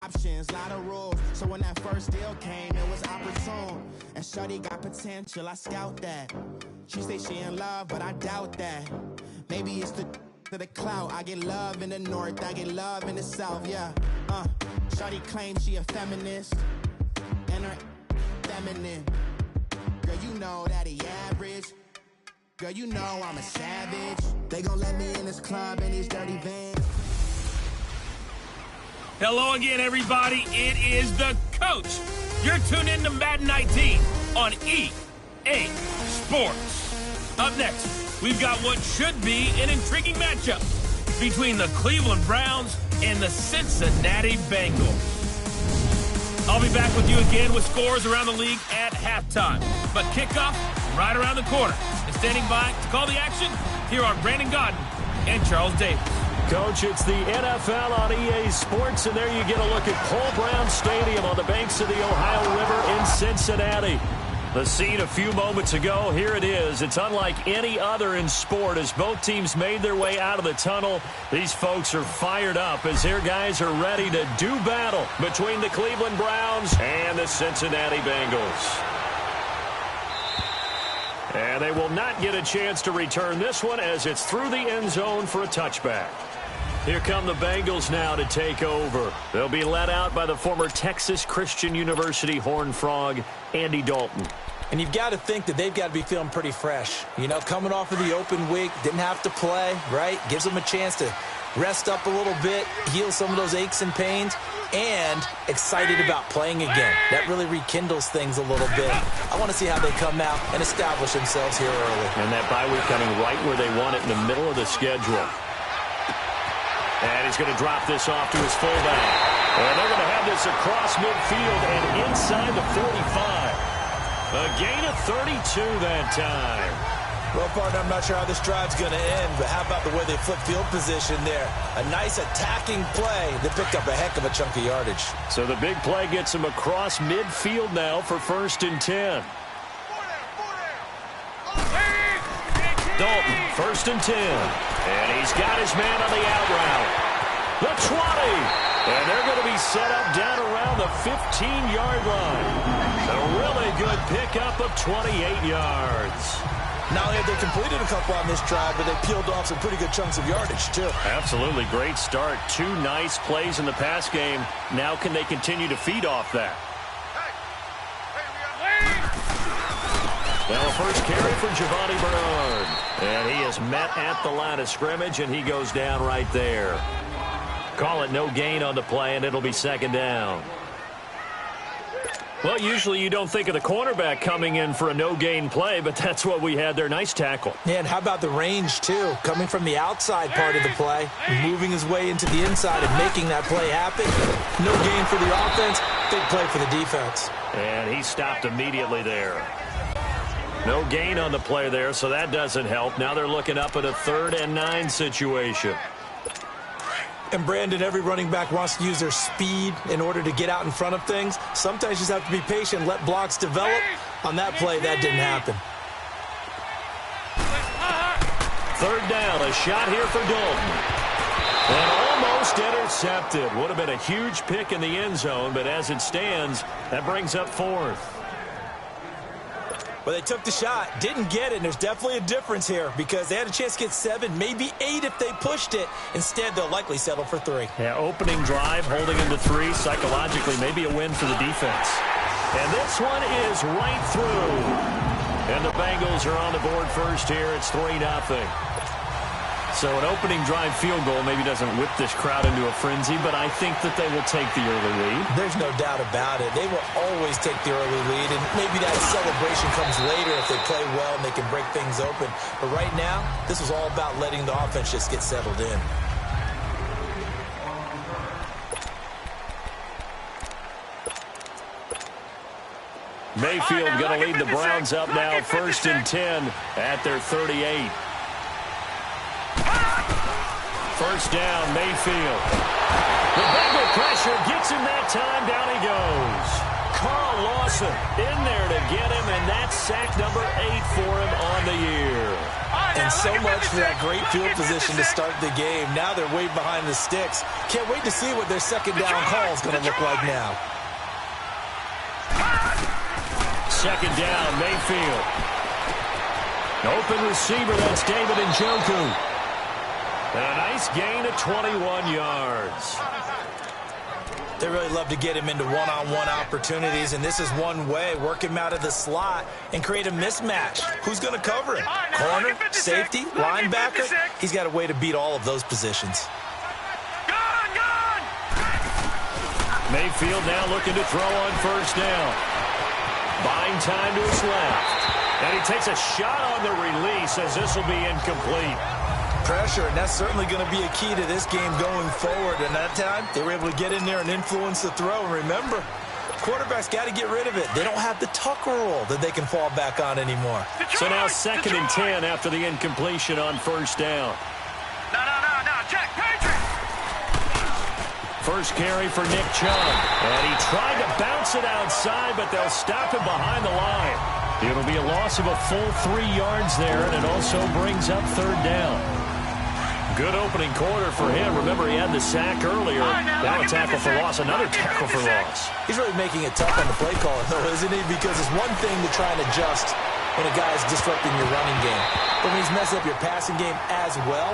Options, lot of rules. So when that first deal came, it was opportune. And shorty got potential, I scout that. She say she in love, but I doubt that. Maybe it's the clout. I get love in the north, I get love in the south, yeah. Shorty claims she a feminist, and her feminine. Girl, you know that he average. Girl, you know I'm a savage. They gon' let me in this club in these dirty vans. Hello again, everybody. It is the coach. You're tuned in to Madden 19 on EA Sports. Up next, we've got what should be an intriguing matchup between the Cleveland Browns and the Cincinnati Bengals. I'll be back with you again with scores around the league at halftime. But kickoff right around the corner. And standing by to call the action, here are Brandon Godden and Charles Davis. Coach, it's the NFL on EA Sports, and there you get a look at Paul Brown Stadium on the banks of the Ohio River in Cincinnati. The scene a few moments ago, here it is. It's unlike any other in sport as both teams made their way out of the tunnel. These folks are fired up as their guys are ready to do battle between the Cleveland Browns and the Cincinnati Bengals. And they will not get a chance to return this one as it's through the end zone for a touchback. Here come the Bengals now to take over. They'll be led out by the former Texas Christian University Horned Frog, Andy Dalton. And you've got to think that they've got to be feeling pretty fresh. You know, coming off of the open week, didn't have to play, right? Gives them a chance to rest up a little bit, heal some of those aches and pains, and excited about playing again. That really rekindles things a little bit. I want to see how they come out and establish themselves here early. And that bye week coming right where they want it in the middle of the schedule. And he's going to drop this off to his fullback. And they're going to have this across midfield and inside the 45. A gain of 32 that time. Well, partner, I'm not sure how this drive's going to end, but how about the way they flip field position there? A nice attacking play that picked up a heck of a chunk of yardage. So the big play gets him across midfield now for 1st and 10. Dalton, 1st and 10. And he's got his man on the out route. The 20. And they're going to be set up down around the 15-yard line. A really good pickup of 28 yards. Not only have they completed a couple on this drive, but they peeled off some pretty good chunks of yardage, too. Absolutely. Great start. 2 nice plays in the pass game. Now can they continue to feed off that? Well, first carry for Giovanni Bernard. And he is met at the line of scrimmage, and he goes down right there. Call it no gain on the play, and it'll be 2nd down. Well, usually you don't think of the cornerback coming in for a no-gain play, but that's what we had there. Nice tackle. Yeah, and how about the range, too? Coming from the outside part of the play, moving his way into the inside and making that play happen. No gain for the offense, big play for the defense. And he stopped immediately there. No gain on the play there, so that doesn't help. Now they're looking up at a 3rd and 9 situation. And, Brandon, every running back wants to use their speed in order to get out in front of things. Sometimes you just have to be patient, let blocks develop. On that play, that didn't happen. 3rd down, a shot here for Dalton. And almost intercepted. Would have been a huge pick in the end zone, but as it stands, that brings up 4th. Well, they took the shot, didn't get it, and there's definitely a difference here because they had a chance to get 7, maybe 8 if they pushed it. Instead, they'll likely settle for 3. Yeah, opening drive, holding him to 3, psychologically maybe a win for the defense. And this one is right through. And the Bengals are on the board first here. It's 3-0. So an opening drive field goal maybe doesn't whip this crowd into a frenzy, but I think that they will take the early lead. There's no doubt about it. They will always take the early lead, and maybe that celebration comes later if they play well and they can break things open. But right now, this is all about letting the offense just get settled in. Mayfield going to lead the Browns up now, 1st and 10 at their 38. 1st down, Mayfield. The Bengal pressure gets him that time. Down he goes. Carl Lawson in there to get him, and that's sack number 8 for him on the year. And so much for that great field position to start the game. Now they're way behind the sticks. Can't wait to see what their second down call is going to look like now. Second down, Mayfield. Open receiver, that's David Njoku. And a nice gain of 21 yards. They really love to get him into one-on-one opportunities, and this is one way. Work him out of the slot and create a mismatch. Who's going to cover him? Corner, safety, linebacker? He's got a way to beat all of those positions. Mayfield now looking to throw on first down. Buying time to his left. And he takes a shot on the release as this will be incomplete. Pressure, and that's certainly going to be a key to this game going forward. And that time, they were able to get in there and influence the throw. And remember, quarterback's got to get rid of it. They don't have the Tucker rule that they can fall back on anymore. So now 2nd and 10 after the incompletion on first down. No, check, Patrick. First carry for Nick Chubb. And he tried to bounce it outside, but they'll stop him behind the line. It'll be a loss of a full 3 yards there, and it also brings up third down. Good opening quarter for him. Remember, he had the sack earlier. Now a tackle for loss, another tackle for loss. He's really making it tough on the play caller, though, isn't he? Because it's one thing to try and adjust when a guy is disrupting your running game. But when he's messing up your passing game as well,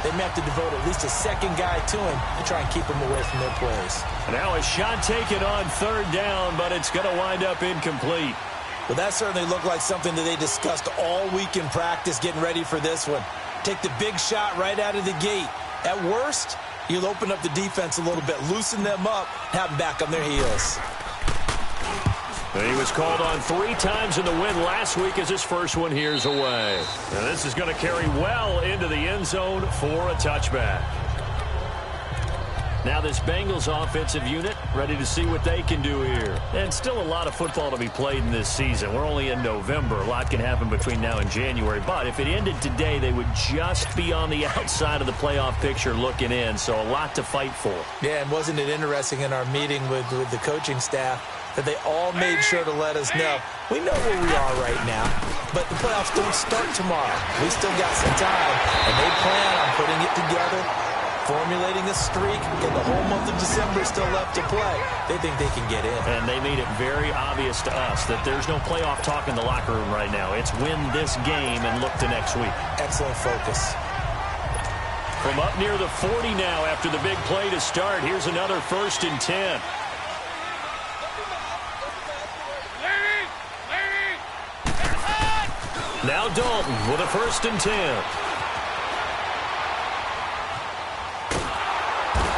they may have to devote at least a second guy to him to try and keep him away from their plays. Now a shot taken on third down, but it's going to wind up incomplete. Well, that certainly looked like something that they discussed all week in practice getting ready for this one. Take the big shot right out of the gate. At worst, you'll open up the defense a little bit, loosen them up, have them back on their heels. He was called on 3 times in the win last week as his first one here's away. And this is going to carry well into the end zone for a touchback. Now this Bengals offensive unit ready to see what they can do here. And still a lot of football to be played in this season. We're only in November. A lot can happen between now and January. But if it ended today, they would just be on the outside of the playoff picture looking in. So a lot to fight for. Yeah, and wasn't it interesting in our meeting with the coaching staff that they all made sure to let us know, we know where we are right now, but the playoffs don't start tomorrow. We still got some time, and they plan on putting it together, formulating a streak, and the whole month of December is still left to play. They think they can get in. And they made it very obvious to us that there's no playoff talk in the locker room right now. It's win this game and look to next week. Excellent focus. From up near the 40 now after the big play to start, here's another 1st and 10. Now Dalton with a 1st and 10.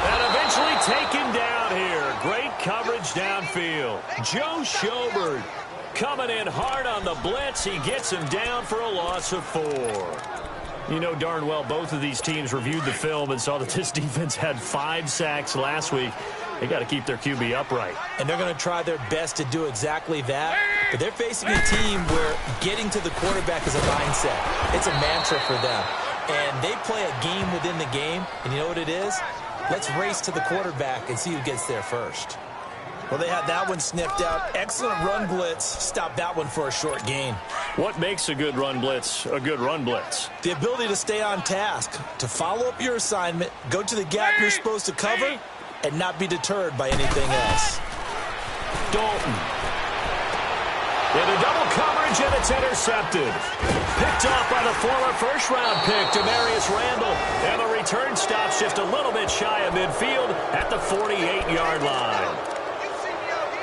And eventually taken down here. Great coverage downfield. Joe Schobert coming in hard on the blitz. He gets him down for a loss of 4. You know darn well both of these teams reviewed the film and saw that this defense had 5 sacks last week. They got to keep their QB upright. And they're going to try their best to do exactly that. But they're facing a team where getting to the quarterback is a mindset. It's a mantra for them. And they play a game within the game. And you know what it is? Let's race to the quarterback and see who gets there first. Well, they had that one sniffed out. Excellent run blitz. Stopped that one for a short gain. What makes a good run blitz a good run blitz? The ability to stay on task, to follow up your assignment, go to the gap you're supposed to cover, and not be deterred by anything else. Dalton. Into double coverage, and it's intercepted. Picked off by the former first-round pick, Demarius Randall. And the return stops just a little bit shy of midfield at the 48-yard line.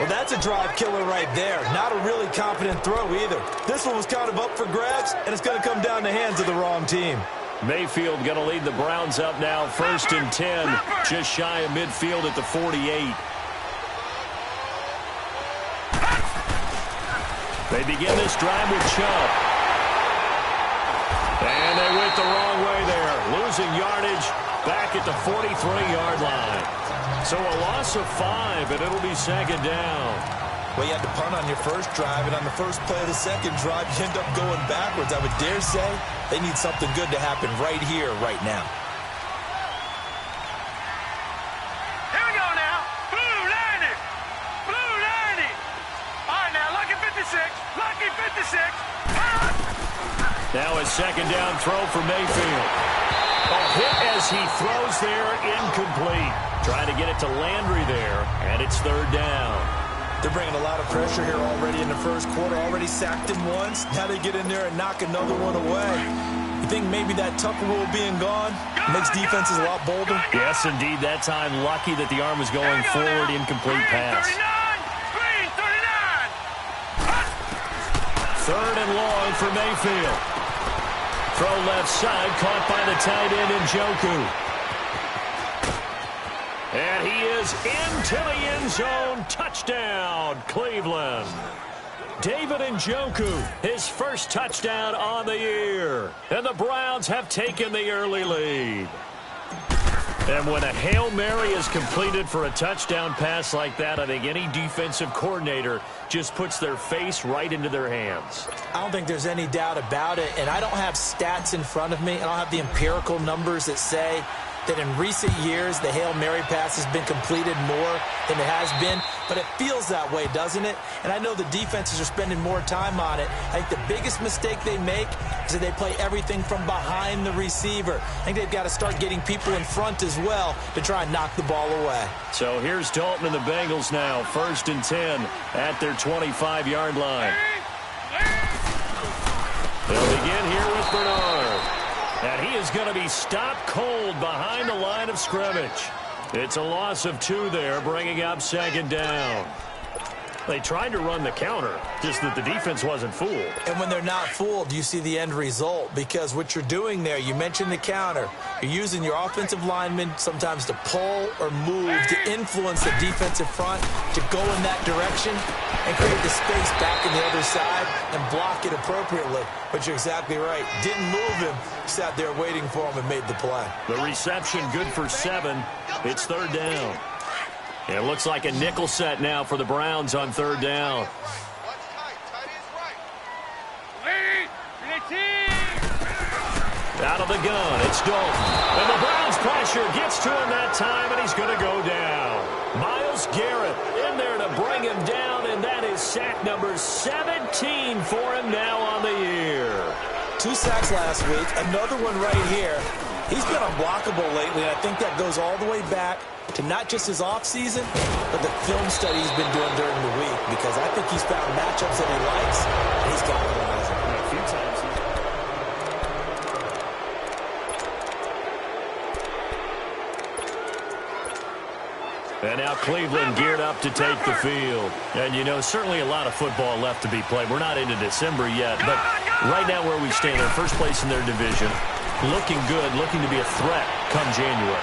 Well, that's a drive killer right there. Not a really confident throw either. This one was kind of up for grabs, and it's going to come down the hands of the wrong team. Mayfield going to lead the Browns up now, 1st and 10, just shy of midfield at the 48. They begin this drive with Chubb. And they went the wrong way there, losing yardage back at the 43-yard line. So a loss of 5, and it'll be 2nd down. Well, you had to punt on your first drive, and on the first play of the second drive, you end up going backwards. I would dare say they need something good to happen right here, right now. Here we go now. Blue 90. Blue 90. Now a second down throw for Mayfield. A hit as he throws there, incomplete. Trying to get it to Landry there, and it's third down. They're bringing a lot of pressure here already in the first quarter. Already sacked him once. Now they get in there and knock another one away. You think maybe that Tucker rule being gone makes defenses a lot bolder? Yes, indeed. That time, lucky that the arm was going forward, incomplete pass. Third and long for Mayfield. Throw left side, caught by the tight end Njoku. And he is into the end zone. Touchdown, Cleveland. David Njoku, his first touchdown on the year. And the Browns have taken the early lead. And when a Hail Mary is completed for a touchdown pass like that, I think any defensive coordinator just puts their face right into their hands. I don't think there's any doubt about it, and I don't have stats in front of me. I don't have the empirical numbers that say that in recent years the Hail Mary pass has been completed more than it has been, but it feels that way, doesn't it? And I know the defenses are spending more time on it. I think the biggest mistake they make is that they play everything from behind the receiver. I think they've got to start getting people in front as well to try and knock the ball away. So here's Dalton and the Bengals now, 1st and 10 at their 25-yard line. They'll begin here with Bernard. And he is going to be stopped cold behind the line of scrimmage. It's a loss of 2 there, bringing up second down. They tried to run the counter, just that the defense wasn't fooled. And when they're not fooled, you see the end result, because what you're doing there, you mentioned the counter. You're using your offensive linemen sometimes to pull or move, to influence the defensive front, to go in that direction and create the space back on the other side and block it appropriately. But you're exactly right. Didn't move him. Sat there waiting for him and made the play. The reception good for 7. It's third down. It looks like a nickel set now for the Browns on third down. Out of the gun, it's Dalton. And the Browns pressure gets to him that time, and he's going to go down. Myles Garrett in there to bring him down, and that is sack number 17 for him now on the year. 2 sacks last week, another one right here. He's been unblockable lately, and I think that goes all the way back to not just his offseason, but the film study he's been doing during the week, because I think he's found matchups that he likes, and he's capitalizing. A few times. And now Cleveland geared up to take the field. And, you know, certainly a lot of football left to be played. We're not into December yet, but right now where we stand, they're first place in their division, looking good, looking to be a threat come January.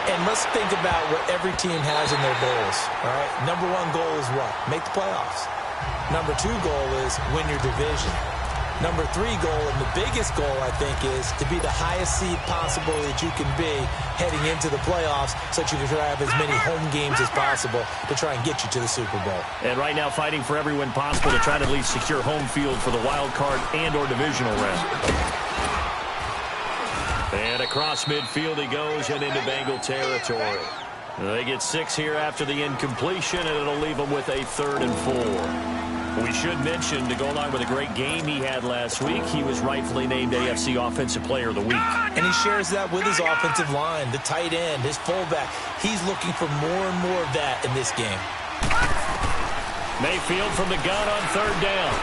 And let's think about what every team has in their goals, all right? Number 1 goal is what? Make the playoffs. Number 2 goal is win your division. Number 3 goal, and the biggest goal, I think, is to be the highest seed possible that you can be heading into the playoffs, so that you can have as many home games as possible to try and get you to the Super Bowl. And right now fighting for every win possible to try to at least secure home field for the wild card and or divisional round. And across midfield he goes and into Bengal territory. They get 6 here after the incompletion, and it'll leave them with a 3rd and 4. We should mention, to go along with a great game he had last week, he was rightfully named AFC Offensive Player of the Week. And he shares that with his offensive line, the tight end, his fullback. He's looking for more and more of that in this game. Mayfield from the gun on third down.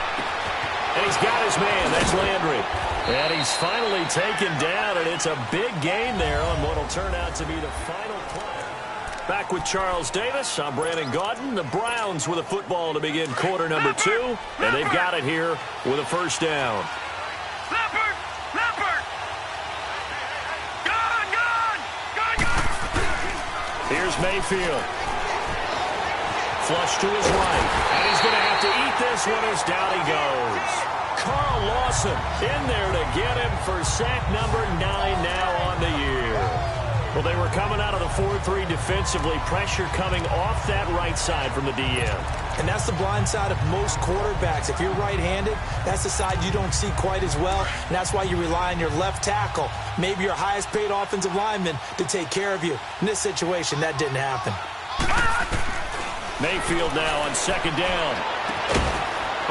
And he's got his man. That's Landry. And he's finally taken down, and it's a big gain there on what will turn out to be the final play. Back with Charles Davis, I'm Brandon Gaudin. The Browns with a football to begin quarter number 2, and they've got it here with a first down. Leopard! Gone! Here's Mayfield. Flush to his right, and he's going to have to eat this one as down he goes. Carl Lawson in there to get him for sack number 9 now on the year. Well, they were coming out of the 4-3 defensively. Pressure coming off that right side from the DM. And that's the blind side of most quarterbacks. If you're right-handed, that's the side you don't see quite as well. And that's why you rely on your left tackle, maybe your highest-paid offensive lineman, to take care of you. In this situation, that didn't happen. Mayfield now on second down.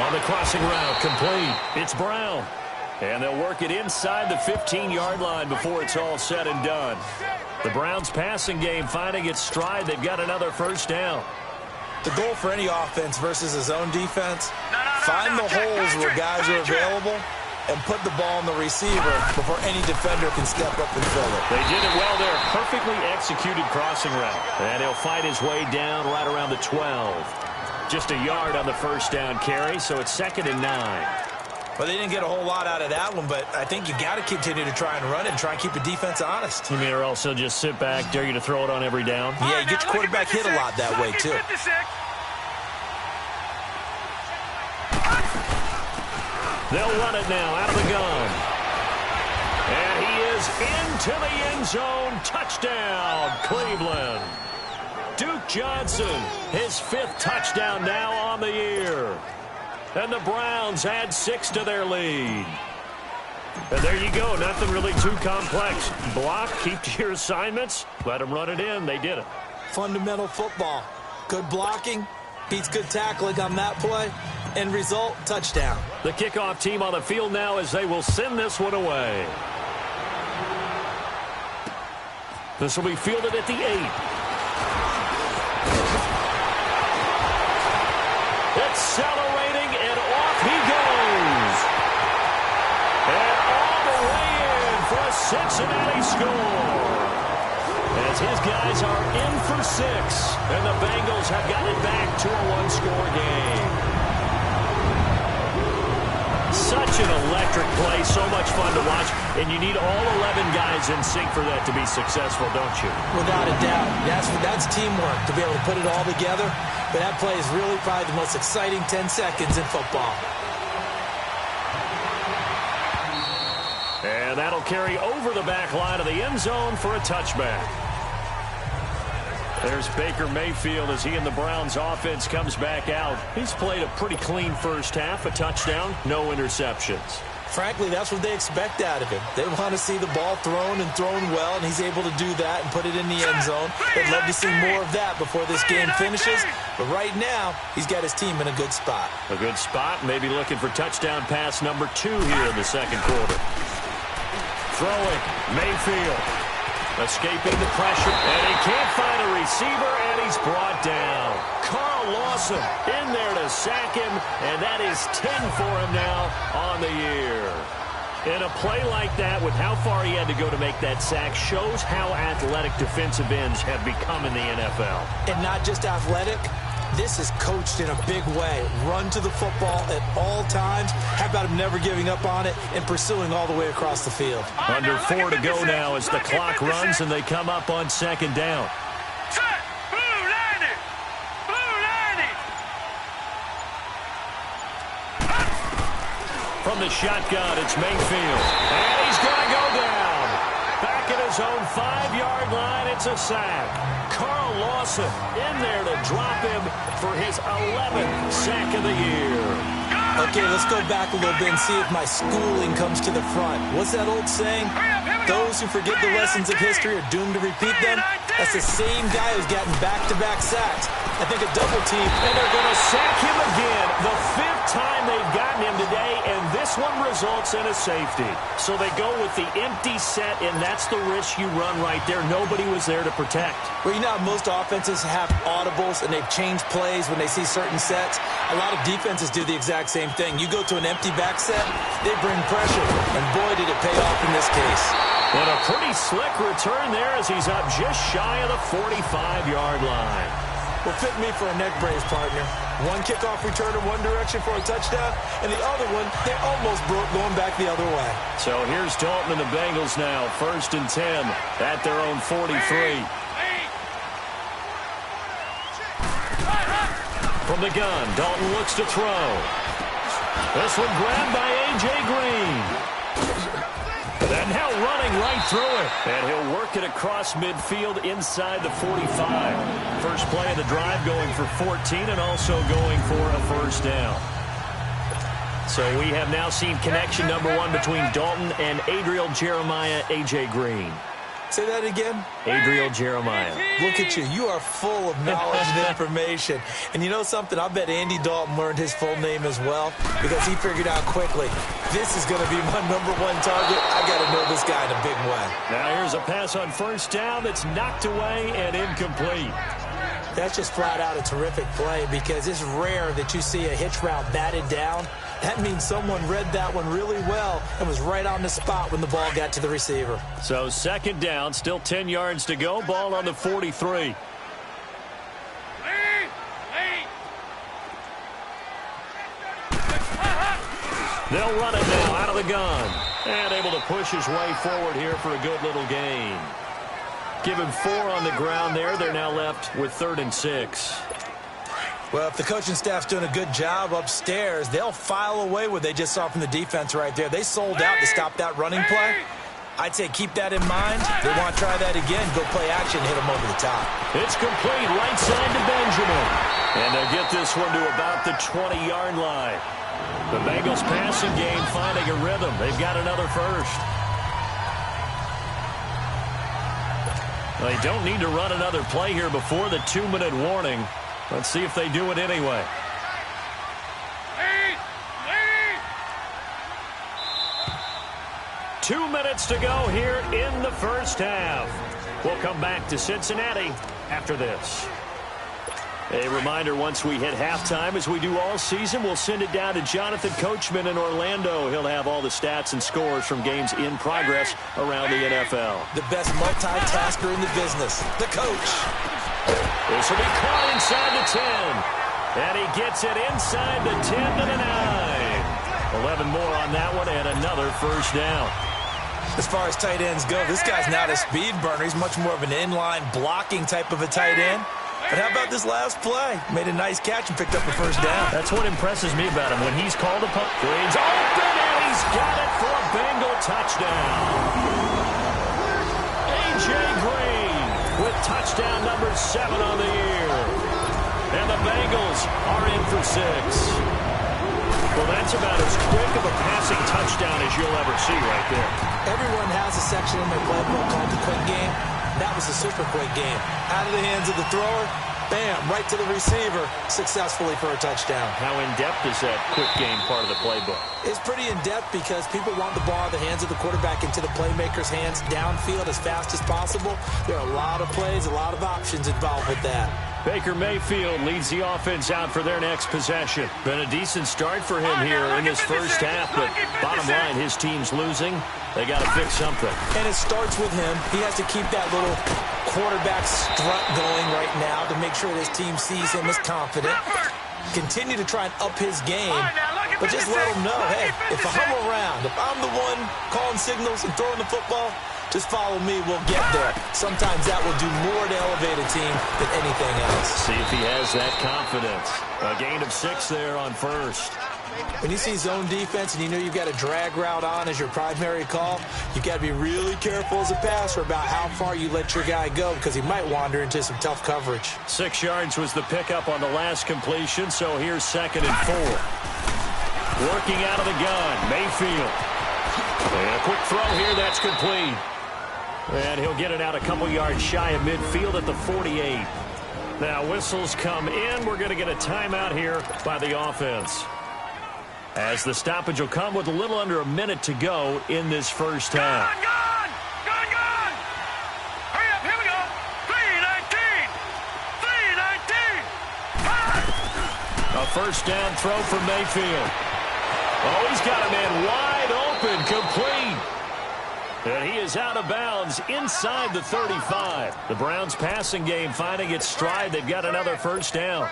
On the crossing route, complete. It's Brown. And they'll work it inside the 15-yard line before it's all said and done. The Browns' passing game finding its stride. They've got another first down. The goal for any offense versus a zone defense, find the holes where guys are available and put the ball on the receiver before any defender can step up and fill it. They did it well there. Perfectly executed crossing route. And he'll fight his way down right around the 12. Just a yard on the first down carry, so it's 2nd and 9. Well, they didn't get a whole lot out of that one, but I think you got to continue to try and run it and try and keep the defense honest. You mean or else he'll just sit back, dare you to throw it on every down? Yeah, you get your quarterback hit a lot that way, too. They'll run it now out of the gun. And he is into the end zone. Touchdown, Cleveland. Duke Johnson, his 5th touchdown now on the year. And the Browns add 6 to their lead. And there you go. Nothing really too complex. Block, keep to your assignments, let them run it in. They did it. Fundamental football. Good blocking, beats good tackling on that play. End result, touchdown. The kickoff team on the field now as they will send this one away. This will be fielded at the 8. Accelerating, and off he goes. And all the way in for a Cincinnati score. As his guys are in for 6, and the Bengals have gotten it back to a 1-score game. Such an electric play, so much fun to watch, and you need all 11 guys in sync for that to be successful, don't you? Without a doubt. That's teamwork, to be able to put it all together. But that play is really probably the most exciting 10 seconds in football. And that'll carry over the back line of the end zone for a touchback. There's Baker Mayfield as he and the Browns offense comes back out. He's played a pretty clean first half, a touchdown, no interceptions. Frankly, that's what they expect out of him. They want to see the ball thrown and thrown well, and he's able to do that and put it in the end zone. They'd love to see more of that before this game finishes. But right now, he's got his team in a good spot. A good spot, maybe looking for touchdown pass number 2 here in the second quarter. Throwing, Mayfield. Escaping the pressure, and he can't find a receiver, and he's brought down. Carl Lawson in there to sack him, and that is 10 for him now on the year. And a play like that, with how far he had to go to make that sack, shows how athletic defensive ends have become in the NFL. And not just athletic. This is coached in a big way. Run to the football at all times. How about him never giving up on it and pursuing all the way across the field? Under 4 to go now as the clock runs and they come up on 2nd down. From the shotgun, it's Mayfield. And he's going to go down. Back at his own 5-yard line, it's a sack. Carl Lawson in there to drop him for his 11th sack of the year. Okay, let's go back a little bit and see if my schooling comes to the front. What's that old saying? Those who forget the lessons of history are doomed to repeat them. That's the same guy who's gotten back-to-back sacks. I think a double team, and they're going to sack him again. The 5th time they've gotten him today, and this one results in a safety. So they go with the empty set, and that's the risk you run right there. Nobody was there to protect. Well, you know how most offenses have audibles, and they've changed plays when they see certain sets. A lot of defenses do the exact same thing. You go to an empty back set, they bring pressure, and boy, did it pay off in this case. And a pretty slick return there as he's up just shy of the 45-yard line. Will fit me for a neck brace, partner. One kickoff return in one direction for a touchdown, and the other one, they almost broke going back the other way. So here's Dalton and the Bengals now, 1st and 10 at their own 43. From the gun, Dalton looks to throw. This one grabbed by A.J. Green. And now running right through it. And he'll work it across midfield inside the 45. First play of the drive going for 14 and also going for a first down. So we have now seen connection number 1 between Dalton and Adriel Jeremiah A.J. Green. Say that again? Adriel Jeremiah. Look at you. You are full of knowledge and information. And you know something? I bet Andy Dalton learned his full name as well because he figured out quickly, this is going to be my #1 target. I got to know this guy in a big way. Now here's a pass on first down that's knocked away and incomplete. That's just flat out a terrific play because it's rare that you see a hitch route batted down. That means someone read that one really well and was right on the spot when the ball got to the receiver. So second down, still 10 yards to go. Ball on the 43. They'll run it now out of the gun. And able to push his way forward here for a good little gain. Give him 4 on the ground there. They're now left with 3rd and 6. Well, if the coaching staff's doing a good job upstairs, they'll file away what they just saw from the defense right there. They sold out to stop that running play. I'd say keep that in mind. They want to try that again. Go play action, hit them over the top. It's complete, right side to Benjamin. And they'll get this one to about the 20-yard line. The Bengals passing game finding a rhythm. They've got another first. They don't need to run another play here before the 2-minute warning. Let's see if they do it anyway. 2 minutes to go here in the first half. We'll come back to Cincinnati after this. A reminder, once we hit halftime, as we do all season, we'll send it down to Jonathan Coachman in Orlando. He'll have all the stats and scores from games in progress around the NFL. The best multitasker in the business, the coach. This will be caught inside the 10. And he gets it inside the 10 to the 9. 11 more on that one and another first down. As far as tight ends go, this guy's not a speed burner. He's much more of an inline blocking type of a tight end. But how about this last play? Made a nice catch and picked up the first down. That's what impresses me about him. When he's called upon, Green's open, and he's got it for a Bengal touchdown. A.J. Green with touchdown number 7 on the year. And the Bengals are in for 6. Well, that's about as quick of a passing touchdown as you'll ever see right there. Everyone has a section in their playbook called the quick game. That was a super quick game. Out of the hands of the thrower, bam, right to the receiver, successfully for a touchdown. How in-depth is that quick game part of the playbook? It's pretty in-depth because people want the ball in the hands of the quarterback into the playmaker's hands downfield as fast as possible. There are a lot of plays, a lot of options involved with that. Baker Mayfield leads the offense out for their next possession. Been a decent start for him here in this first half, but bottom line, his team's losing. They got to fix something. And it starts with him. He has to keep that little quarterback strut going right now to make sure his team sees him as confident. Continue to try and up his game, but just let him know, hey, if I'm around, if I'm the one calling signals and throwing the football, just follow me, we'll get there. Sometimes that will do more to elevate a team than anything else. See if he has that confidence. A gain of 6 there on first. When you see zone defense and you know you've got a drag route on as your primary call, you've got to be really careful as a passer about how far you let your guy go because he might wander into some tough coverage. 6 yards was the pickup on the last completion, so here's 2nd and 4. Working out of the gun, Mayfield. And a quick throw here, that's complete. And he'll get it out a couple yards shy of midfield at the 48. Now whistles come in. We're going to get a timeout here by the offense, as the stoppage will come with a little under a minute to go in this first half. Gone! Hurry up, here we go! 3-19! A first down throw for Mayfield. Oh, he's got a man wide open, complete. And he is out of bounds inside the 35. The Browns passing game finding its stride. They've got another first down.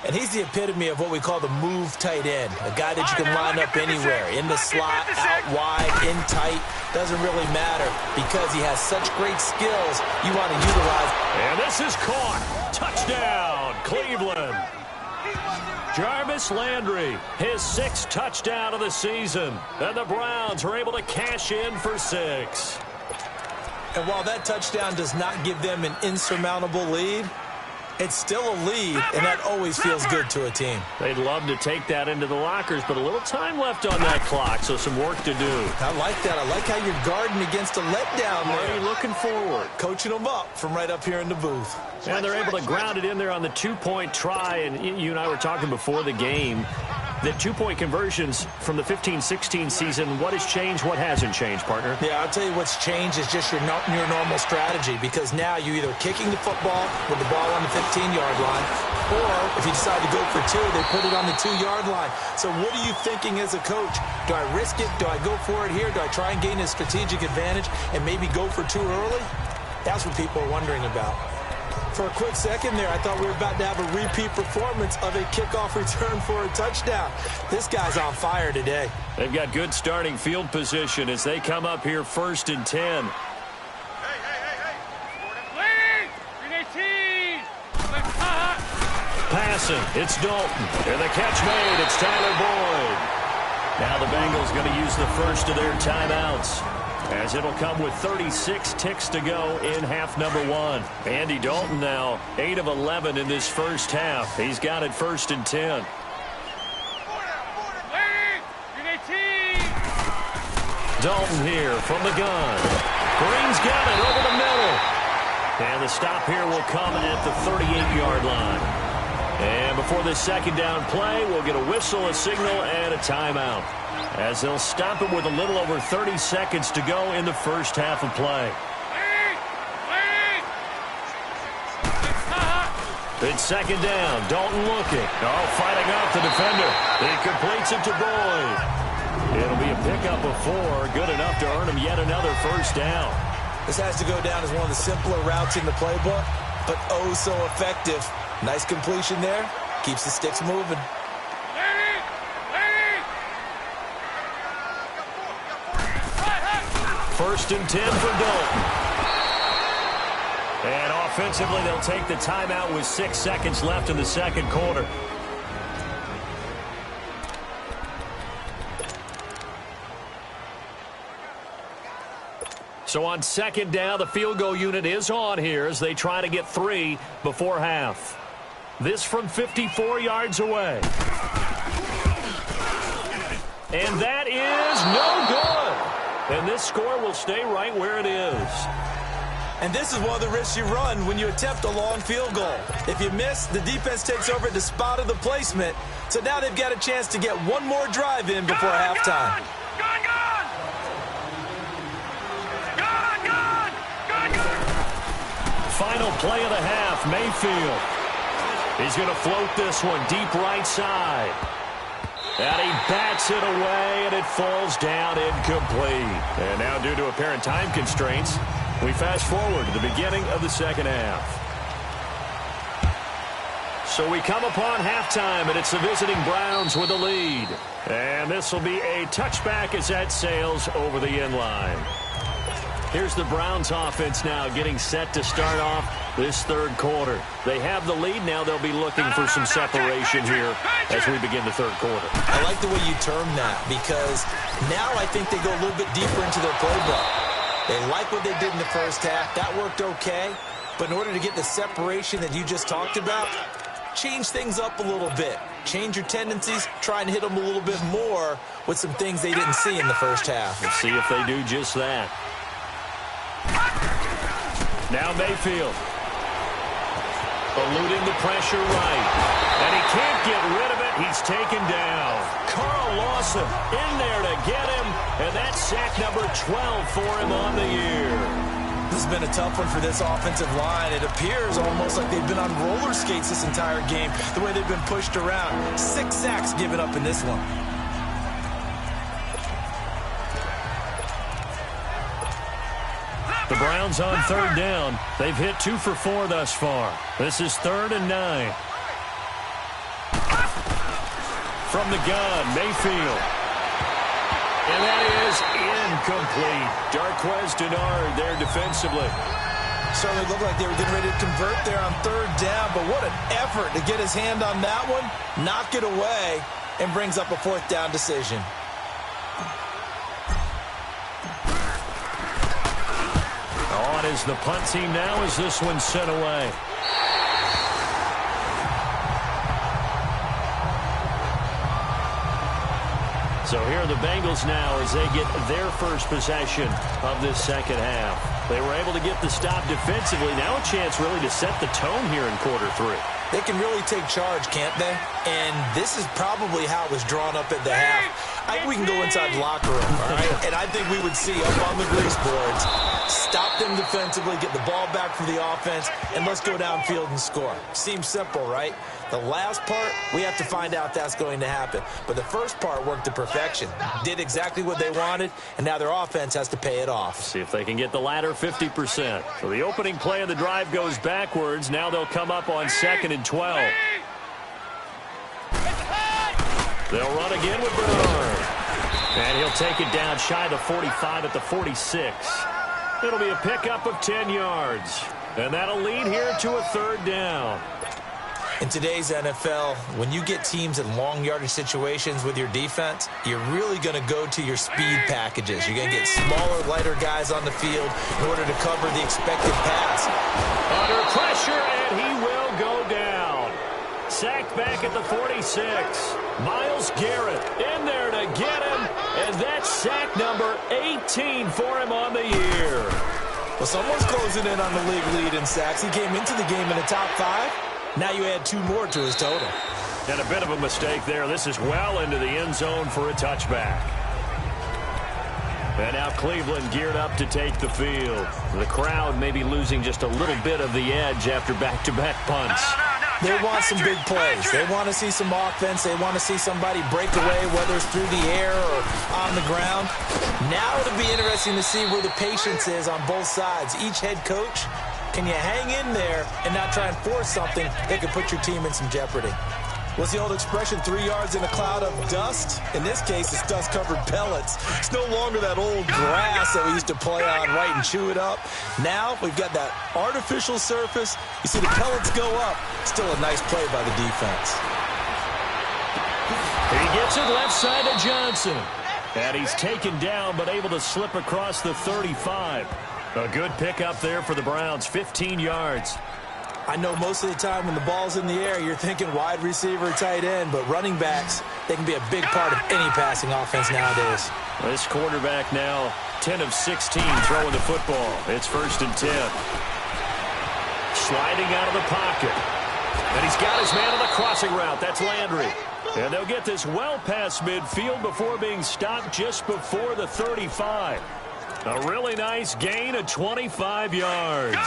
And he's the epitome of what we call the move tight end. A guy that you can line up anywhere. In the slot, out wide, in tight. Doesn't really matter because he has such great skills you want to utilize. And this is caught. Touchdown, Cleveland. Jarvis Landry, his 6th touchdown of the season. And the Browns are able to cash in for 6. And while that touchdown does not give them an insurmountable lead, It's still a lead, and that always feels good to a team. They'd love to take that into the lockers, but a little time left on that clock, so some work to do. I like that. I like how you're guarding against a letdown there. Already looking forward. Coaching them up from right up here in the booth. And they're able to ground it in there on the two-point try, and you and I were talking before the game that two-point conversions from the 15-16 season, what has changed, what hasn't changed, partner? Yeah, I'll tell you what's changed is just your normal strategy, because now you're either kicking the football with the ball on the 15-yard line, or if you decide to go for two, they put it on the 2-yard line. So what are you thinking as a coach? Do I risk it? Do I go for it here? Do I try and gain a strategic advantage and maybe go for two early? That's what people are wondering about. For a quick second there, I thought we were about to have a repeat performance of a kickoff return for a touchdown. This guy's on fire today. They've got good starting field position as they come up here 1st and 10. Passing, it's Dalton. And the catch made, it's Tyler Boyd. Now the Bengals going to use the first of their timeouts, as it'll come with 36 ticks to go in half number 1. Andy Dalton now 8 of 11 in this first half. He's got it 1st and 10. Dalton here from the gun. Green's got it over the middle. And the stop here will come at the 38-yard line. And before this second down play, we'll get a whistle, a signal, and a timeout, as they'll stop it with a little over 30 seconds to go in the first half of play. It's second down. Dalton looking. Oh, fighting off the defender. He completes it to Boyd. It'll be a pickup of 4, good enough to earn him yet another first down. This has to go down as one of the simpler routes in the playbook, but oh so effective. Nice completion there. Keeps the sticks moving. First and 10 for Dalton. And offensively, they'll take the timeout with 6 seconds left in the second quarter. So on second down, the field goal unit is on here as they try to get 3 before half. This from 54 yards away. And that is no good. And this score will stay right where it is. And this is one of the risks you run when you attempt a long field goal. If you miss, the defense takes over at the spot of the placement. So now they've got a chance to get one more drive in before halftime. Final play of the half, Mayfield. He's going to float this one deep right side. And he bats it away, and it falls down incomplete. And now, due to apparent time constraints, we fast forward to the beginning of the second half. So we come upon halftime, and it's the visiting Browns with the lead. And this will be a touchback as that sails over the end line. Here's the Browns offense now getting set to start off this third quarter. They have the lead now. They'll be looking for some separation here as we begin the third quarter. I like the way you term that, because now I think they go a little bit deeper into their playbook. They like what they did in the first half. That worked okay. But in order to get the separation that you just talked about, change things up a little bit. Change your tendencies. Try and hit them a little bit more with some things they didn't see in the first half. Let's see if they do just that. Now Mayfield. Eluding the pressure right. And he can't get rid of it. He's taken down. Carl Lawson in there to get him. And that's sack number 12 for him on the year. This has been a tough one for this offensive line. It appears almost like they've been on roller skates this entire game, the way they've been pushed around. 6 sacks given up in this one. The Browns on third down. They've hit 2 for 4 thus far. This is 3rd and 9. From the gun, Mayfield. And that is incomplete. Darquez Denard there defensively. Certainly looked like they were getting ready to convert there on third down, but what an effort to get his hand on that one, knock it away, and brings up a 4th down decision. On is the punt team now as this one's sent away. So here are the Bengals now as they get their first possession of this second half. They were able to get the stop defensively. Now a chance really to set the tone here in quarter 3. They can really take charge, can't they? And this is probably how it was drawn up at the half. I think we can go inside the locker room, all right? And I think we would see up on the grease boards, stop them defensively, get the ball back for the offense, and let's go downfield and score. Seems simple, right? The last part, we have to find out if that's going to happen. But the first part worked to perfection. Did exactly what they wanted, and now their offense has to pay it off. See if they can get the latter 50%. So the opening play of the drive goes backwards. Now they'll come up on 2nd and 12. They'll run again with Bernard. And he'll take it down shy of the 45 at the 46. It'll be a pickup of 10 yards. And that'll lead here to a 3rd down. In today's NFL, when you get teams in long yardage situations with your defense, you're really going to go to your speed packages. You're going to get smaller, lighter guys on the field in order to cover the expected pass. Under pressure, and he will go down. Sacked back at the 46. Myles Garrett in there to get him, and that's sack number 18 for him on the year. Well, someone's closing in on the league lead in sacks. He came into the game in the top 5. Now you add 2 more to his total. And a bit of a mistake there. This is well into the end zone for a touchback. And now Cleveland geared up to take the field. The crowd may be losing just a little bit of the edge after back-to-back punts. They want some big plays. They want to see some offense. They want to see somebody break away, whether it's through the air or on the ground. Now it'll be interesting to see where the patience is on both sides. Each head coach, can you hang in there and not try and force something that could put your team in some jeopardy? What's the old expression, 3 yards in a cloud of dust? In this case, it's dust-covered pellets. It's no longer that old grass that we used to play on, right, and chew it up. Now we've got that artificial surface. You see the pellets go up. Still a nice play by the defense. He gets it left side to Johnson. And he's taken down, but able to slip across the 35. A good pickup there for the Browns, 15 yards. I know most of the time when the ball's in the air, you're thinking wide receiver, tight end, but running backs, they can be a big part of any passing offense nowadays. This quarterback now 10 of 16 throwing the football. It's 1st and 10. Sliding out of the pocket. And he's got his man on the crossing route. That's Landry. And they'll get this well past midfield before being stopped just before the 35. A really nice gain of 25 yards.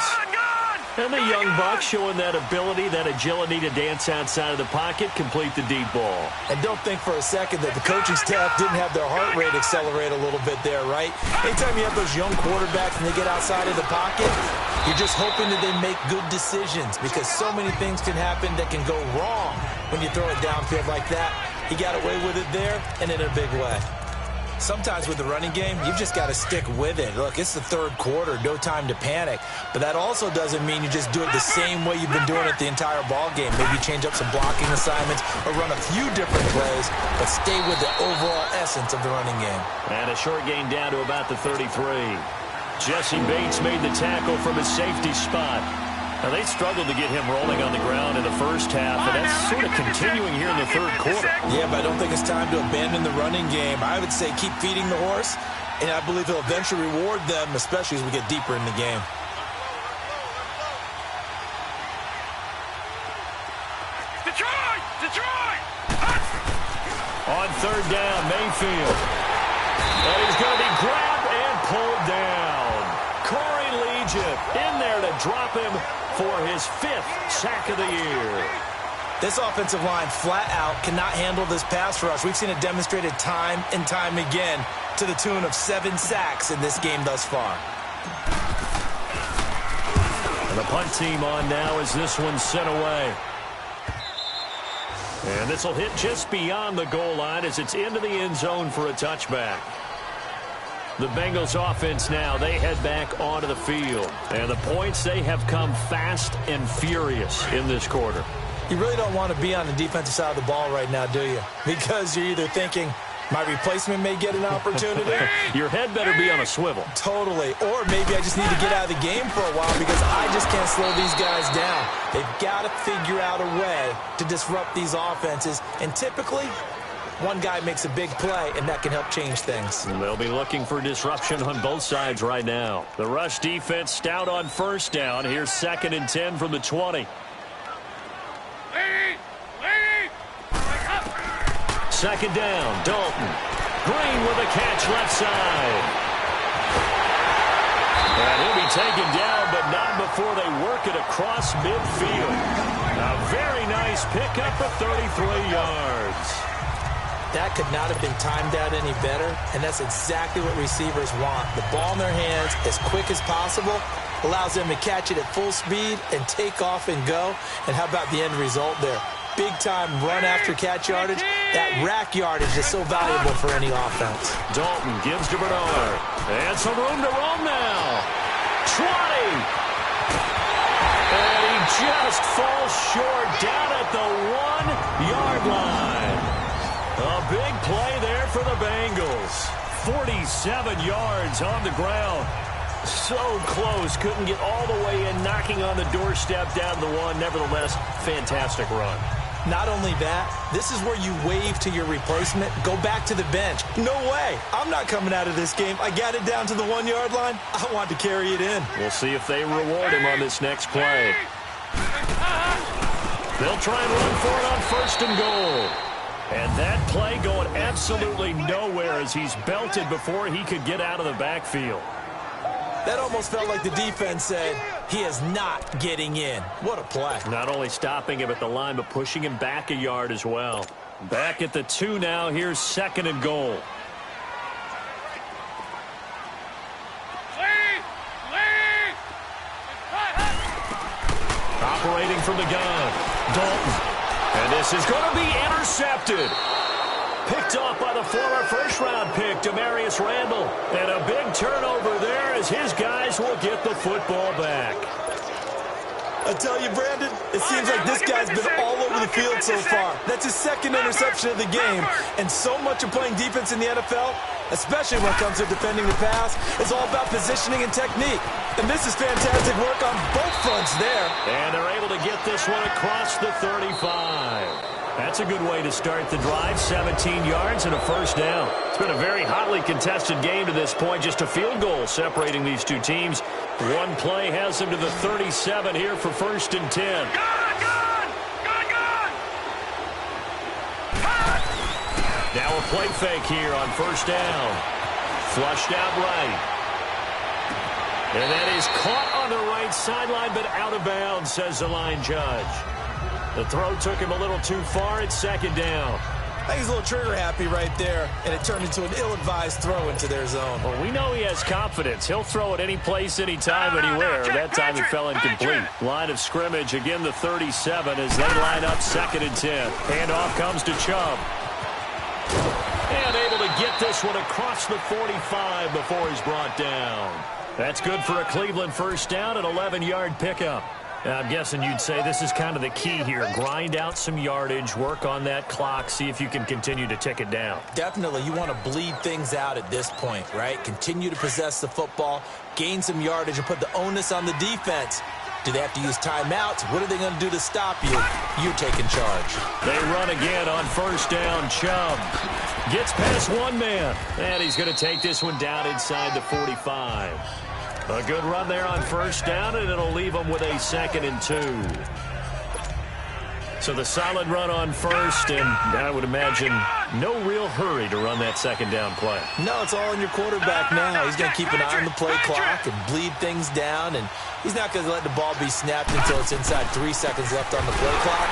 And the young buck showing that ability, that agility to dance outside of the pocket, complete the deep ball. And don't think for a second that the coaching staff didn't have their heart rate accelerate a little bit there, right? Anytime you have those young quarterbacks and they get outside of the pocket, you're just hoping that they make good decisions because so many things can happen that can go wrong when you throw it downfield like that. He got away with it there and in a big way. Sometimes with the running game, you've just got to stick with it. Look, it's the 3rd quarter, no time to panic. But that also doesn't mean you just do it the same way you've been doing it the entire ball game. Maybe change up some blocking assignments or run a few different plays, but stay with the overall essence of the running game. And a short gain down to about the 33. Jesse Bates made the tackle from his safety spot. Now, they struggled to get him rolling on the ground in the first half, and that's sort of continuing here in the 3rd quarter. Yeah, but I don't think it's time to abandon the running game. I would say keep feeding the horse, and I believe he'll eventually reward them, especially as we get deeper in the game. Detroit! On 3rd down, Mayfield. And he's going to be grabbed and pulled down. Corey Legion in there to drop him for his 5th sack of the year. This offensive line flat out cannot handle this pass rush. We've seen it demonstrated time and time again to the tune of 7 sacks in this game thus far. And the punt team on now as this one's sent away. And this will hit just beyond the goal line as it's into the end zone for a touchback. The Bengals offense now, they head back onto the field. And the points, they have come fast and furious in this quarter. You really don't want to be on the defensive side of the ball right now, do you? Because you're either thinking, my replacement may get an opportunity. Your head better be on a swivel. Totally. Or maybe I just need to get out of the game for a while because I just can't slow these guys down. They've got to figure out a way to disrupt these offenses. And typically, One guy makes a big play, and that can help change things. And they'll be looking for disruption on both sides right now. The rush defense stout on first down. Here's 2nd and 10 from the 20. Second down, Dalton. Green with a catch left side. And he'll be taken down, but not before they work it across midfield. A very nice pickup of 33 yards. That could not have been timed out any better, and that's exactly what receivers want. The ball in their hands as quick as possible allows them to catch it at full speed and take off and go. And how about the end result there? Big-time run after catch yardage. That rack yardage is so valuable for any offense. Dalton gives to Bernard. And some room to roam now. 20. And he just falls short down at the 1-yard line. A big play there for the Bengals. 47 yards on the ground. So close. Couldn't get all the way in, knocking on the doorstep down to the 1. Nevertheless, fantastic run. Not only that, this is where you wave to your replacement, go back to the bench. No way. I'm not coming out of this game. I got it down to the 1-yard line. I want to carry it in. We'll see if they reward him on this next play. They'll try and run for it on 1st and goal. And that play going absolutely nowhere as he's belted before he could get out of the backfield. That almost felt like the defense said, he is not getting in. What a play. Not only stopping him at the line, but pushing him back a yard as well. Back at the 2 now. Here's 2nd and goal. Operating from the gun. Dalton. And this is going to be intercepted. Picked off by the former first-round pick, Demarius Randall. And a big turnover there as his guys will get the football back. I tell you, Brandon, it seems like this guy's been all over the field so far. That's his 2nd interception of the game. And so much of playing defense in the NFL, especially when it comes to defending the pass, is all about positioning and technique. And this is fantastic work on both fronts there. And they're able to get this one across the 35. That's a good way to start the drive. 17 yards and a 1st down. It's been a very hotly contested game to this point. Just a field goal separating these two teams. One play has them to the 37 here for 1st and 10. Now a play fake here on 1st down. Flushed out right. And that is caught on the right sideline, but out of bounds, says the line judge. The throw took him a little too far. It's 2nd down. I think he's a little trigger happy right there, and it turned into an ill-advised throw into their zone. Well, we know he has confidence. He'll throw it any place, anytime, anywhere. That time it fell incomplete. Line of scrimmage, again the 37 as they line up 2nd and 10. Handoff comes to Chubb. And able to get this one across the 45 before he's brought down. That's good for a Cleveland 1st down, an 11-yard pickup. I'm guessing you'd say this is kind of the key here. Grind out some yardage, work on that clock, see if you can continue to tick it down. Definitely. You want to bleed things out at this point, right? Continue to possess the football, gain some yardage, and put the onus on the defense. Do they have to use timeouts? What are they going to do to stop you? You're taking charge. They run again on 1st down. Chubb gets past one man, and he's going to take this one down inside the 45. A good run there on 1st down, and it'll leave them with a 2nd and 2. So the solid run on 1st, and I would imagine no real hurry to run that 2nd down play. No, it's all on your quarterback now. He's going to keep an eye on the play clock and bleed things down, and he's not going to let the ball be snapped until it's inside 3 seconds left on the play clock.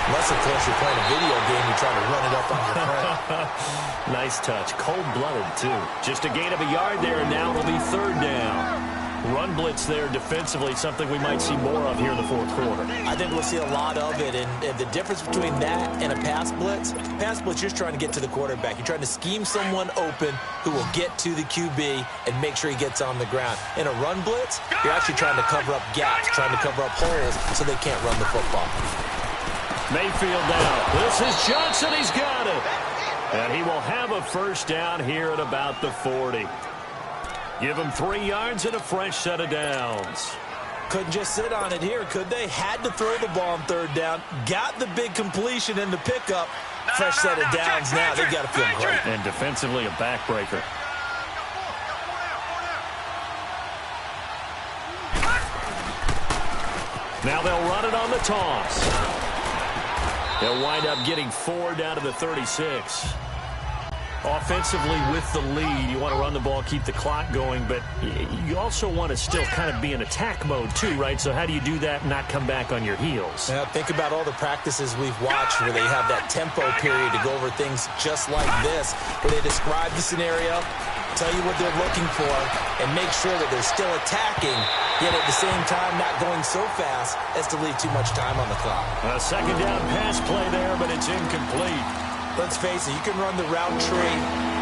Unless, of course, you're playing a video game, you try to run it up on your friend. Nice touch. Cold-blooded, too. Just a gain of a yard there, and now it'll be 3rd down. Run blitz there defensively, something we might see more of here in the 4th quarter. I think we'll see a lot of it, and the difference between that and a pass blitz, you're just trying to get to the quarterback. You're trying to scheme someone open who will get to the QB and make sure he gets on the ground. In a run blitz, you're actually trying to cover up gaps, trying to cover up holes so they can't run the football. Mayfield now. This is Johnson. He's got it. And he will have a 1st down here at about the 40. Give him 3 yards and a fresh set of downs. Couldn't just sit on it here, could they? Had to throw the ball on 3rd down. Got the big completion in the pickup. fresh set of downs now. They've got to feel great. And defensively, a backbreaker. Now they'll run it on the toss. They'll wind up getting 4 down to the 36. Offensively with the lead, you want to run the ball, keep the clock going, but you also want to still kind of be in attack mode too, right? So how do you do that and not come back on your heels? Now, think about all the practices we've watched where they have that tempo period to go over things just like this, where they describe the scenario, tell you what they're looking for, and make sure that they're still attacking, yet at the same time not going so fast as to leave too much time on the clock. A second down pass play there, but it's incomplete. Let's face it, you can run the route tree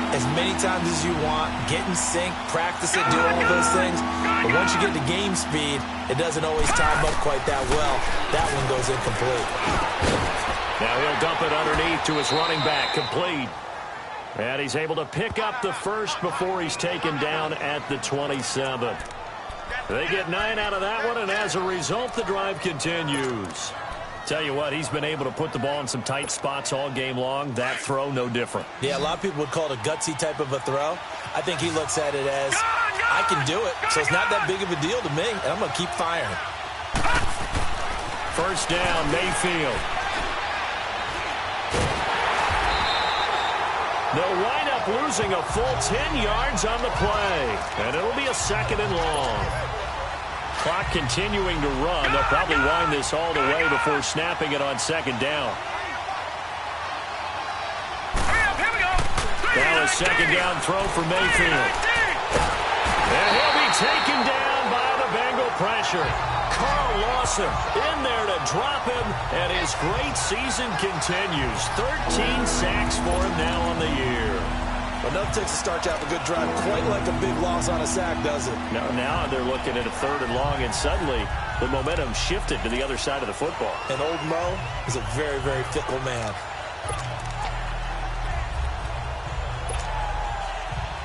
as many times as you want, get in sync, practice it, do all those things. But once you get to game speed, it doesn't always time up quite that well. That one goes incomplete. Now he'll dump it underneath to his running back, complete. And he's able to pick up the first before he's taken down at the 27. They get 9 out of that one, and as a result, the drive continues. Tell you what, he's been able to put the ball in some tight spots all game long. That throw, no different. Yeah, a lot of people would call it a gutsy type of a throw. I think he looks at it as, I can do it, so it's not that big of a deal to me, and I'm going to keep firing. First down, Mayfield. They'll wind up losing a full 10 yards on the play, and it'll be a second and long. Clock continuing to run. They'll probably wind this all the way before snapping it on second down. Now a second down throw for Mayfield. And he'll be taken down by the Bengal pressure. Carl Lawson in there to drop him, and his great season continues. 13 sacks for him now on the year. Enough takes a start to have a good drive. Quite like a big loss on a sack, does it? Now they're looking at a third and long, and suddenly the momentum shifted to the other side of the football. And old Mo is a very, very fickle man.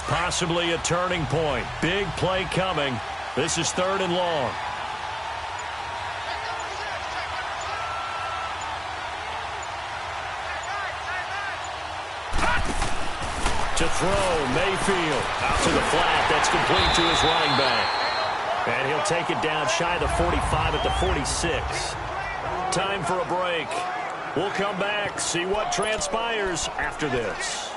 Possibly a turning point. Big play coming. This is third and long. To throw, Mayfield out to the flat. That's complete to his running back. And he'll take it down shy of the 45 at the 46. Time for a break. We'll come back, see what transpires after this.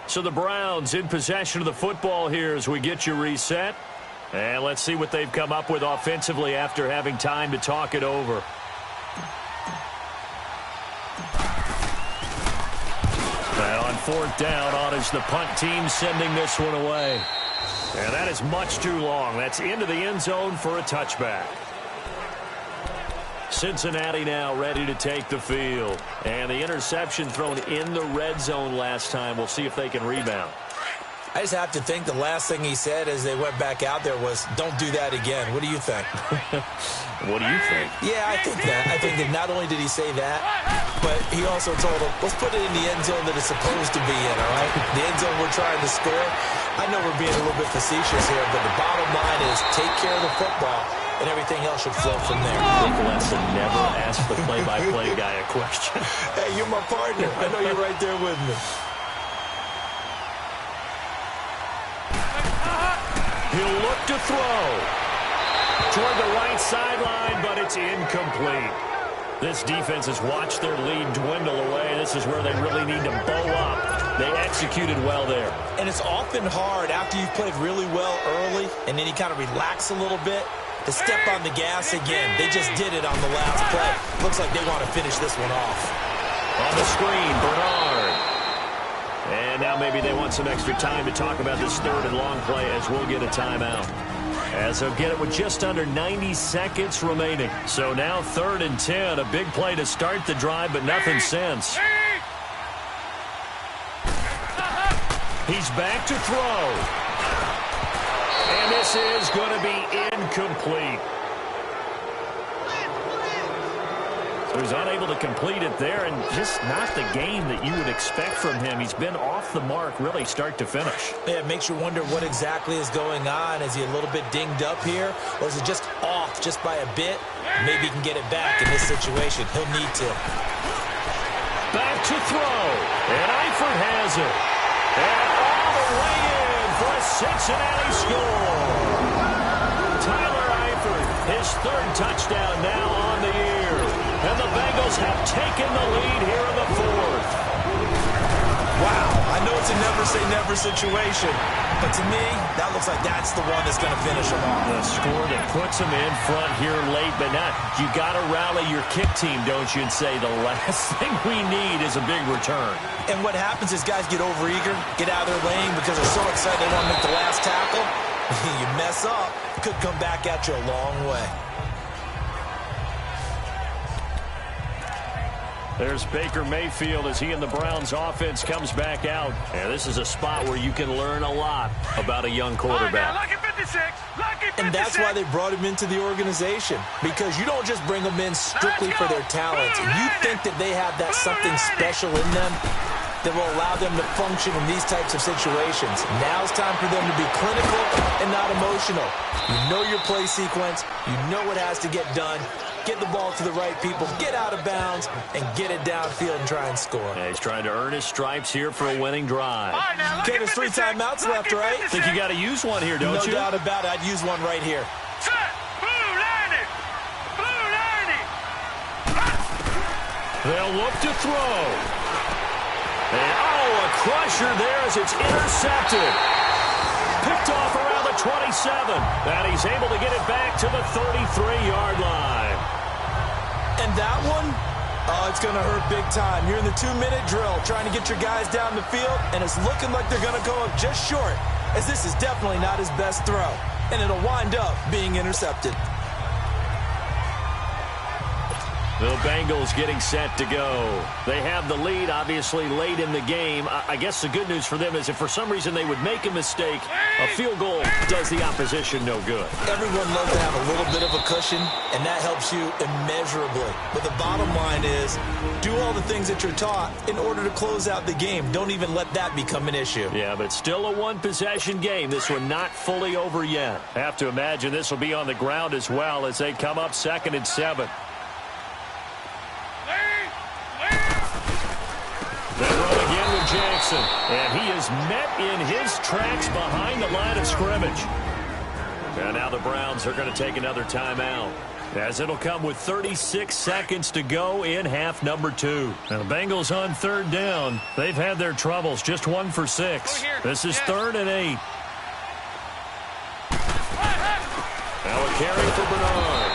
So the Browns in possession of the football here as we get you reset. And let's see what they've come up with offensively after having time to talk it over. And on fourth down, on is the punt team sending this one away. And that is much too long. That's into the end zone for a touchback. Cincinnati now ready to take the field. And the interception thrown in the red zone last time. We'll see if they can rebound. I just have to think the last thing he said as they went back out there was, don't do that again. What do you think? What do you think? Yeah, I think that. I think that not only did he say that, but he also told him, let's put it in the end zone that it's supposed to be in, all right? The end zone we're trying to score. I know we're being a little bit facetious here, but the bottom line is take care of the football, and everything else should flow from there. Nick Lesson never asked the play-by-play guy a question. Hey, you're my partner. I know you're right there with me. He'll look to throw toward the right sideline, but it's incomplete. This defense has watched their lead dwindle away. This is where they really need to bow up. They executed well there. And it's often hard after you've played really well early and then you kind of relax a little bit to step on the gas again. They just did it on the last play. Looks like they want to finish this one off. On the screen, Bernard. And now maybe they want some extra time to talk about this third and long play as we'll get a timeout. As they'll get it with just under 90 seconds remaining. So now 3rd and 10, a big play to start the drive, but nothing since. He's back to throw. And this is going to be incomplete. So He was unable to complete it there, and just not the game that you would expect from him. He's been off the mark really start to finish. Yeah, it makes you wonder what exactly is going on. Is he a little bit dinged up here, or is it just off just by a bit? Maybe he can get it back in this situation. He'll need to. Back to throw, and Eifert has it. And all the way in for a Cincinnati score. Tyler Eifert, his third touchdown now on the year. And the Bengals have taken the lead here in the fourth. Wow, I know it's a never-say-never situation, but to me, that looks like that's the one that's going to finish them off. The score that puts them in front here late, but not. You got to rally your kick team, don't you, and say the last thing we need is a big return. And what happens is guys get overeager, get out of their lane because they're so excited they want to make the last tackle. You mess up, it could come back at you a long way. There's Baker Mayfield as he and the Browns offense comes back out. And this is a spot where you can learn a lot about a young quarterback. Lucky 56. Lucky 56. And that's why they brought him into the organization. Because you don't just bring them in strictly for their talent. You think that they have that something special in them that will allow them to function in these types of situations. Now it's time for them to be clinical and not emotional. You know your play sequence. You know what has to get done. Get the ball to the right people, get out of bounds, and get it downfield and try and score. Yeah, he's trying to earn his stripes here for a winning drive. Okay, there's 3 timeouts left, right? I think you got to use one here, don't you? No doubt about it. I'd use one right here. Set. Blue 90. Blue 90. They'll look to throw. And, oh, a crusher there as it's intercepted. Picked off around the 27. And he's able to get it back to the 33-yard line. And that one, oh, it's going to hurt big time. You're in the 2-minute drill trying to get your guys down the field, and it's looking like they're going to go up just short, as this is definitely not his best throw. And it'll wind up being intercepted. The Bengals getting set to go. They have the lead, obviously, late in the game. I guess the good news for them is if for some reason they would make a mistake, a field goal does the opposition no good. Everyone loves to have a little bit of a cushion, and that helps you immeasurably. But the bottom line is, do all the things that you're taught in order to close out the game. Don't even let that become an issue. Yeah, but still a one-possession game. This one not fully over yet. Have to imagine this will be on the ground as well as they come up 2nd and 7. They run again with Jackson, and he is met in his tracks behind the line of scrimmage. And now the Browns are going to take another timeout, as it'll come with 36 seconds to go in half number 2. Now the Bengals on 3rd down. They've had their troubles, just 1 for 6. This is 3rd and 8. Now a carry for Bernard.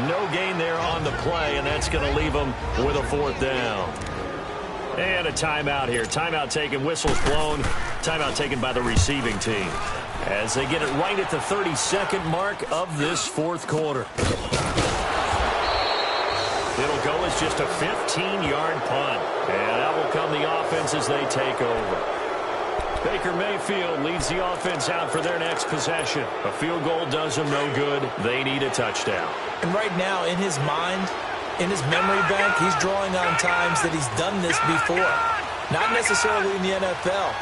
No gain there on the play, and that's going to leave them with a 4th down. And a timeout here. Timeout taken, whistles blown. Timeout taken by the receiving team as they get it right at the 32nd mark of this 4th quarter. It'll go as just a 15-yard punt. And that will come the offense as they take over. Baker Mayfield leads the offense out for their next possession. A field goal does them no good. They need a touchdown. And right now, in his mind, in his memory bank, he's drawing on times that he's done this before. Not necessarily in the NFL.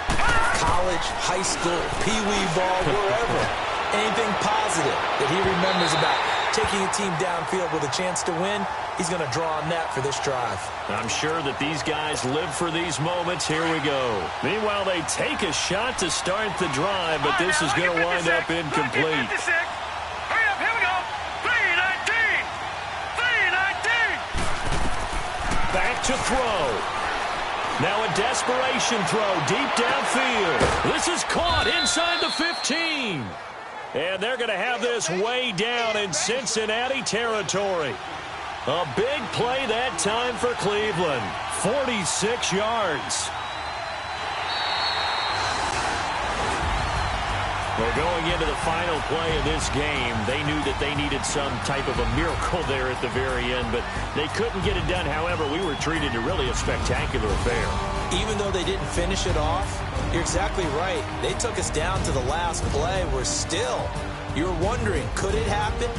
College, high school, pee-wee ball, wherever. Anything positive that he remembers about taking a team downfield with a chance to win, he's going to draw on that for this drive. I'm sure that these guys live for these moments. Here we go. Meanwhile, they take a shot to start the drive, but this is going to wind up incomplete. Back to throw. Now a desperation throw deep downfield. This is caught inside the 15. And they're going to have this way down in Cincinnati territory. A big play that time for Cleveland. 46 yards. Well, going into the final play of this game, they knew that they needed some type of a miracle there at the very end, but they couldn't get it done. However, we were treated to really a spectacular affair. Even though they didn't finish it off, you're exactly right. They took us down to the last play. We're still, you're wondering, could it happen?